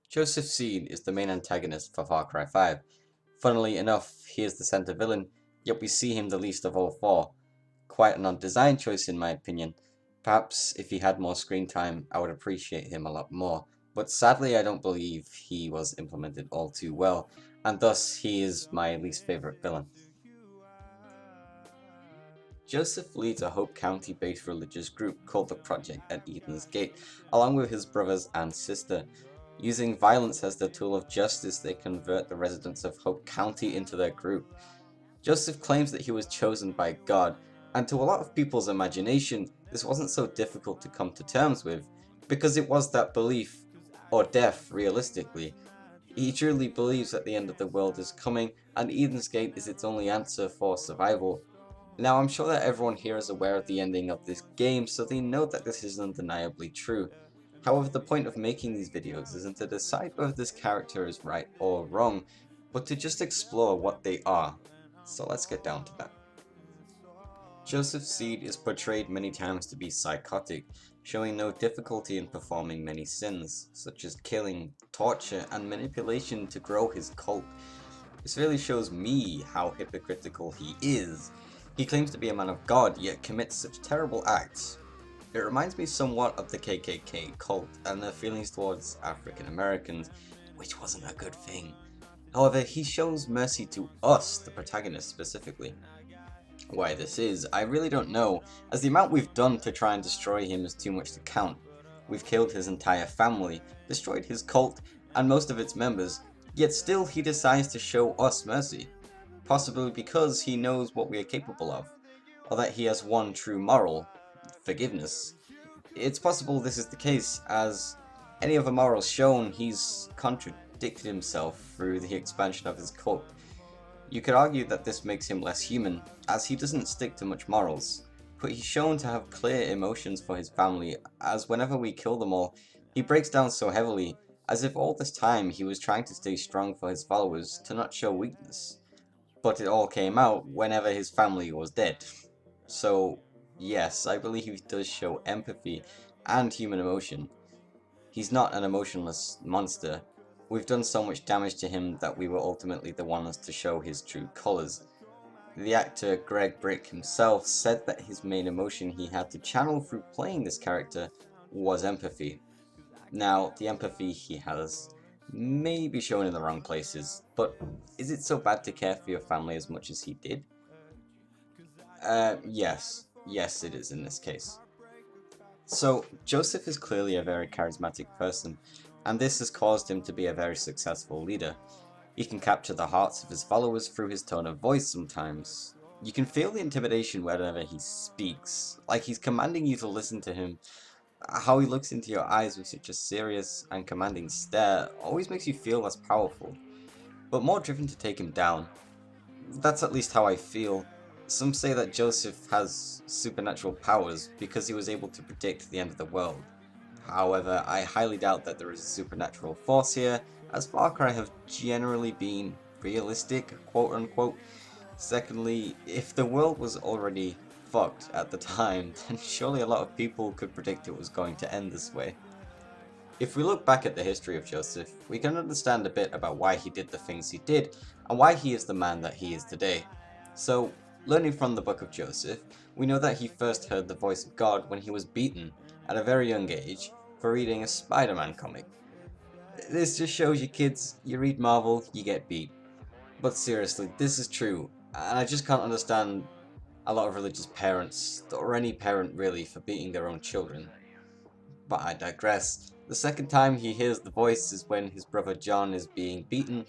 Joseph Seed is the main antagonist for Far Cry 5. Funnily enough, he is the center villain, yet we see him the least of all four. Quite an odd design choice in my opinion. Perhaps if he had more screen time, I would appreciate him a lot more, but sadly I don't believe he was implemented all too well, and thus he is my least favorite villain. Joseph leads a Hope County-based religious group called the Project at Eden's Gate, along with his brothers and sister. Using violence as the tool of justice, they convert the residents of Hope County into their group. Joseph claims that he was chosen by God, and to a lot of people's imagination, this wasn't so difficult to come to terms with, because it was that belief, or death realistically. He truly believes that the end of the world is coming, and Eden's Gate is its only answer for survival. Now, I'm sure that everyone here is aware of the ending of this game, so they know that this is undeniably true. However, the point of making these videos isn't to decide whether this character is right or wrong, but to just explore what they are. So let's get down to that. Joseph Seed is portrayed many times to be psychotic, showing no difficulty in performing many sins, such as killing, torture, and manipulation to grow his cult. This really shows me how hypocritical he is. He claims to be a man of God, yet commits such terrible acts. It reminds me somewhat of the KKK cult and their feelings towards African Americans, which wasn't a good thing. However, he shows mercy to us, the protagonist specifically. Why this is, I really don't know, as the amount we've done to try and destroy him is too much to count. We've killed his entire family, destroyed his cult, and most of its members, yet still he decides to show us mercy. Possibly because he knows what we are capable of, or that he has one true moral, forgiveness. It's possible this is the case, as any of the morals shown, he's contradicted himself through the expansion of his cult. You could argue that this makes him less human, as he doesn't stick to much morals, but he's shown to have clear emotions for his family, as whenever we kill them all, he breaks down so heavily, as if all this time he was trying to stay strong for his followers to not show weakness. But it all came out whenever his family was dead. So, yes, I believe he does show empathy and human emotion. He's not an emotionless monster. We've done so much damage to him that we were ultimately the ones to show his true colors. The actor Greg Brick himself said that his main emotion he had to channel through playing this character was empathy. Now, the empathy he has may be shown in the wrong places, but is it so bad to care for your family as much as he did? Yes. Yes, it is in this case. So, Joseph is clearly a very charismatic person, and this has caused him to be a very successful leader. He can capture the hearts of his followers through his tone of voice sometimes. You can feel the intimidation whenever he speaks, like he's commanding you to listen to him. How he looks into your eyes with such a serious and commanding stare always makes you feel less powerful, but more driven to take him down. That's at least how I feel. Some say that Joseph has supernatural powers because he was able to predict the end of the world. However, I highly doubt that there is a supernatural force here, as Far Cry have generally been realistic, quote unquote. Secondly, if the world was already fucked at the time, then surely a lot of people could predict it was going to end this way. If we look back at the history of Joseph, we can understand a bit about why he did the things he did, and why he is the man that he is today. So, learning from the book of Joseph, we know that he first heard the voice of God when he was beaten, at a very young age, for reading a Spider-Man comic. This just shows you kids, you read Marvel, you get beat. But seriously, this is true, and I just can't understand a lot of religious parents, or any parent really, for beating their own children. But I digress. The second time he hears the voice is when his brother John is being beaten,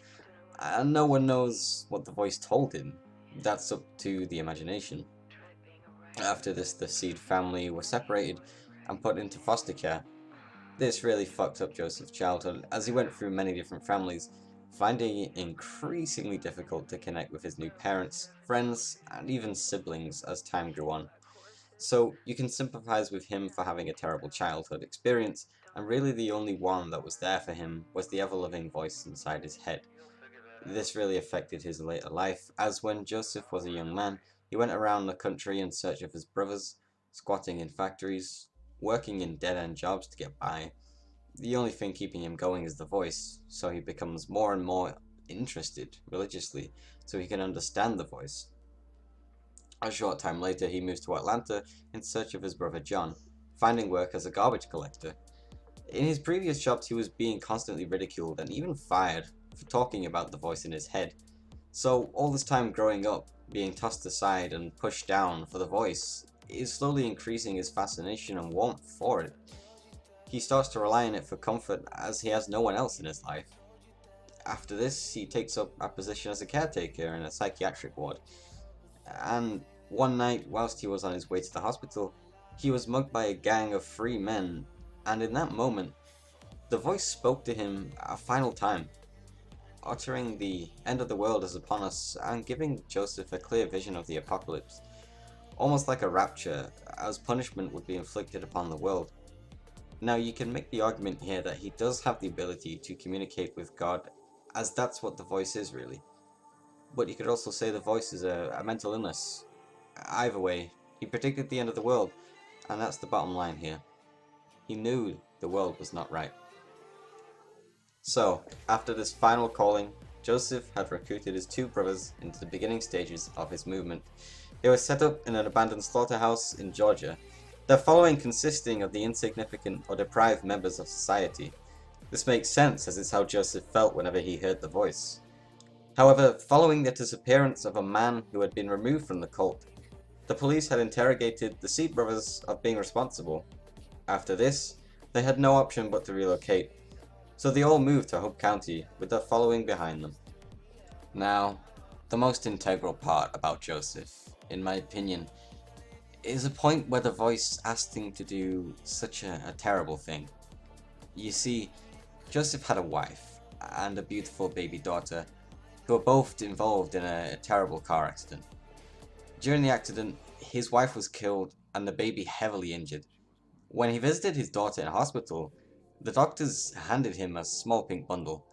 and no one knows what the voice told him. That's up to the imagination. After this, the Seed family were separated and put into foster care. This really fucked up Joseph's childhood, as he went through many different families, finding it increasingly difficult to connect with his new parents, friends, and even siblings as time grew on. So you can sympathize with him for having a terrible childhood experience, and really the only one that was there for him was the ever-loving voice inside his head. This really affected his later life, as when Joseph was a young man, he went around the country in search of his brothers, squatting in factories, working in dead-end jobs to get by. The only thing keeping him going is the voice, so he becomes more and more interested religiously so he can understand the voice. A short time later, he moves to Atlanta in search of his brother John, finding work as a garbage collector. In his previous jobs, he was being constantly ridiculed and even fired for talking about the voice in his head. So all this time growing up, being tossed aside and pushed down for the voice is slowly increasing his fascination and warmth for it. He starts to rely on it for comfort as he has no one else in his life. After this, he takes up a position as a caretaker in a psychiatric ward. And one night, whilst he was on his way to the hospital, he was mugged by a gang of 3 men, and in that moment, the voice spoke to him a final time, uttering the end of the world is upon us and giving Joseph a clear vision of the apocalypse, almost like a rapture, as punishment would be inflicted upon the world. Now, you can make the argument here that he does have the ability to communicate with God, as that's what the voice is really. But you could also say the voice is a mental illness. Either way, he predicted the end of the world, and that's the bottom line here. He knew the world was not right. So, after this final calling, Joseph had recruited his 2 brothers into the beginning stages of his movement. They were set up in an abandoned slaughterhouse in Georgia, their following consisting of the insignificant or deprived members of society. This makes sense as it's how Joseph felt whenever he heard the voice. However, following the disappearance of a man who had been removed from the cult, the police had interrogated the Seed brothers of being responsible. After this, they had no option but to relocate, so they all moved to Hope County with their following behind them. Now, the most integral part about Joseph, in my opinion, is a point where the voice asked him to do such a terrible thing. You see, Joseph had a wife and a beautiful baby daughter who were both involved in a terrible car accident. During the accident, his wife was killed and the baby heavily injured. When he visited his daughter in hospital, the doctors handed him a small pink bundle,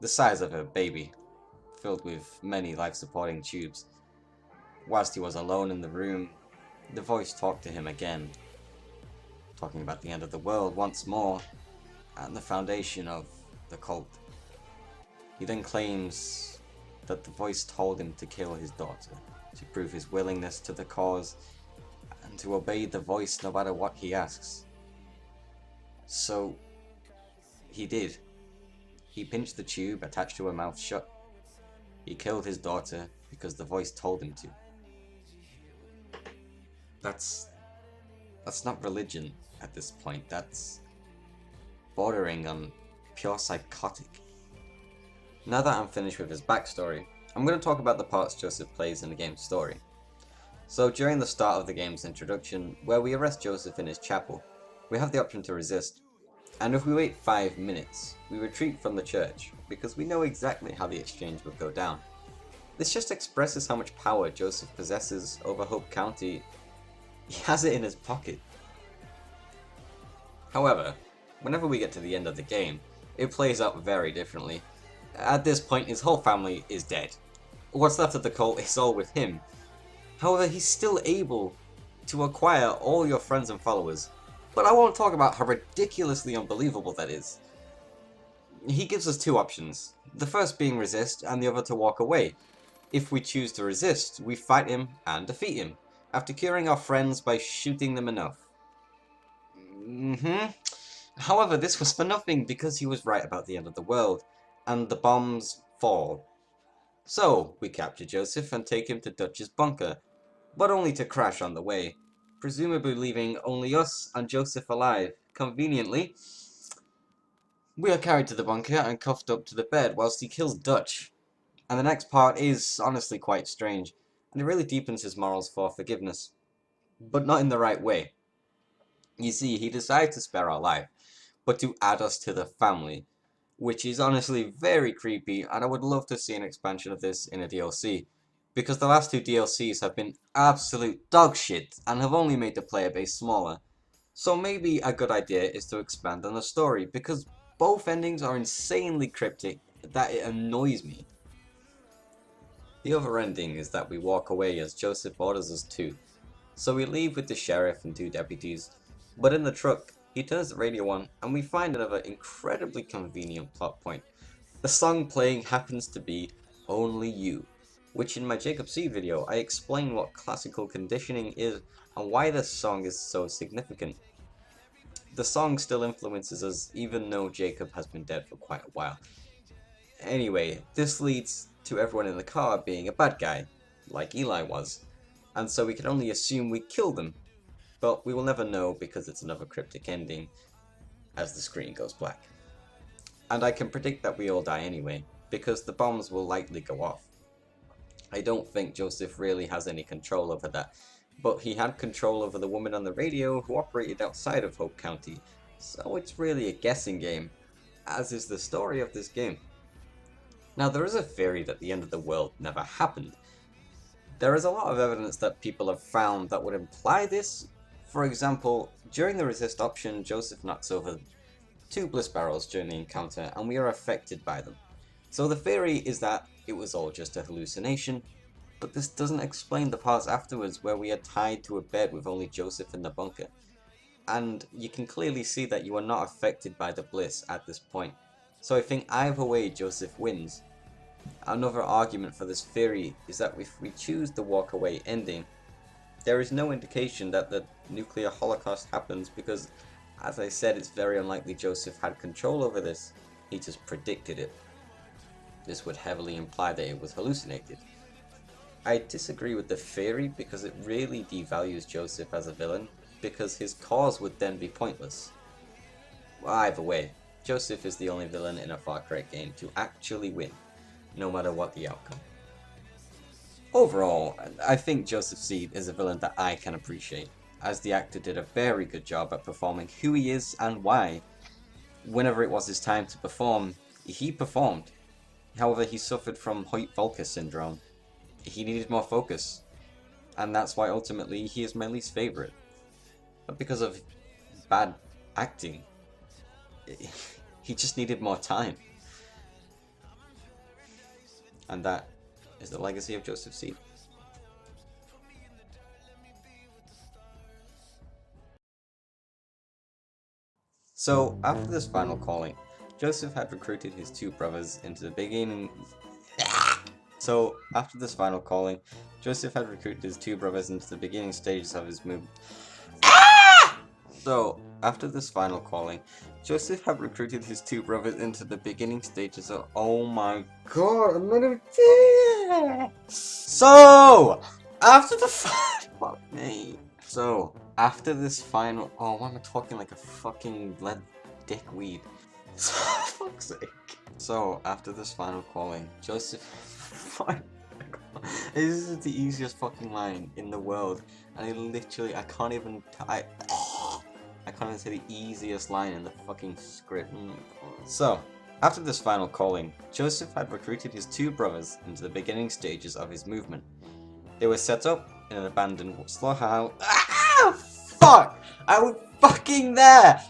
the size of a baby, filled with many life-supporting tubes. Whilst he was alone in the room, the voice talked to him again, talking about the end of the world once more, and the foundation of the cult. He then claims that the voice told him to kill his daughter, to prove his willingness to the cause, and to obey the voice no matter what he asks. So, he did. He pinched the tube attached to her mouth shut. He killed his daughter because the voice told him to. That's not religion at this point. That's bordering on pure psychotic. Now that I'm finished with his backstory, I'm going to talk about the parts Joseph plays in the game's story. So during the start of the game's introduction, where we arrest Joseph in his chapel, we have the option to resist. And if we wait 5 minutes, we retreat from the church, because we know exactly how the exchange would go down. This just expresses how much power Joseph possesses over Hope County. He has it in his pocket. However, whenever we get to the end of the game, it plays out very differently. At this point, his whole family is dead. What's left of the cult is all with him. However, he's still able to acquire all your friends and followers. But I won't talk about how ridiculously unbelievable that is. He gives us 2 options, the first being resist and the other to walk away. If we choose to resist, we fight him and defeat him, after curing our friends by shooting them enough. However, this was for nothing because he was right about the end of the world, and the bombs fall. So, we capture Joseph and take him to Dutch's bunker, but only to crash on the way, presumably leaving only us and Joseph alive. Conveniently, we are carried to the bunker and cuffed up to the bed whilst he kills Dutch. And the next part is honestly quite strange, and it really deepens his morals for forgiveness. But not in the right way. You see, he decided to spare our life, but to add us to the family, which is honestly very creepy, and I would love to see an expansion of this in a DLC, because the last 2 DLCs have been absolute dog shit, and have only made the player base smaller. So maybe a good idea is to expand on the story, because both endings are insanely cryptic that it annoys me. The other ending is that we walk away as Joseph orders us to, so we leave with the sheriff and 2 deputies, but in the truck, He turns the radio on, and we find another incredibly convenient plot point. The song playing happens to be Only You, which in my Jacob Seed video I explain what classical conditioning is and why this song is so significant. The song still influences us even though Jacob has been dead for quite a while. Anyway, this leads to everyone in the car being a bad guy, like Eli was, and so we can only assume we killed him, but we will never know because it's another cryptic ending as the screen goes black. And I can predict that we all die anyway, because the bombs will likely go off. I don't think Joseph really has any control over that, but he had control over the woman on the radio who operated outside of Hope County, so it's really a guessing game, as is the story of this game. Now, there is a theory that the end of the world never happened. There is a lot of evidence that people have found that would imply this. For example, during the resist option, Joseph knocks over 2 bliss barrels during the encounter, and we are affected by them. So the theory is that it was all just a hallucination, but this doesn't explain the parts afterwards where we are tied to a bed with only Joseph in the bunker. And you can clearly see that you are not affected by the bliss at this point. So I think either way Joseph wins. Another argument for this theory is that if we choose the walk away ending, there is no indication that the nuclear holocaust happens because, as I said, it's very unlikely Joseph had control over this. He just predicted it. This would heavily imply that it was hallucinated. I disagree with the theory because it really devalues Joseph as a villain, because his cause would then be pointless. Well, either way, Joseph is the only villain in a Far Cry game to actually win, no matter what the outcome. Overall, I think Joseph Seed is a villain that I can appreciate, as the actor did a very good job at performing who he is and why. Whenever it was his time to perform, he performed. However, he suffered from Hoyt-Volker syndrome. He needed more focus, and that's why ultimately he is my least favorite. But because of bad acting, he just needed more time. And that is the legacy of Joseph Seed. So, after this final calling, Joseph had recruited his 2 brothers into the beginning stages of his movement. Oh my god, I'm not even there! After this final... Oh, why am I talking like a fucking lead dickweed? Fuck's sake. So, after this final calling, Joseph... This is the easiest fucking line in the world, and I can't even say the easiest line in the fucking script. So, after this final calling, Joseph had recruited his 2 brothers into the beginning stages of his movement. They were set up in an abandoned slaughterhouse. Fuck! I was fucking there!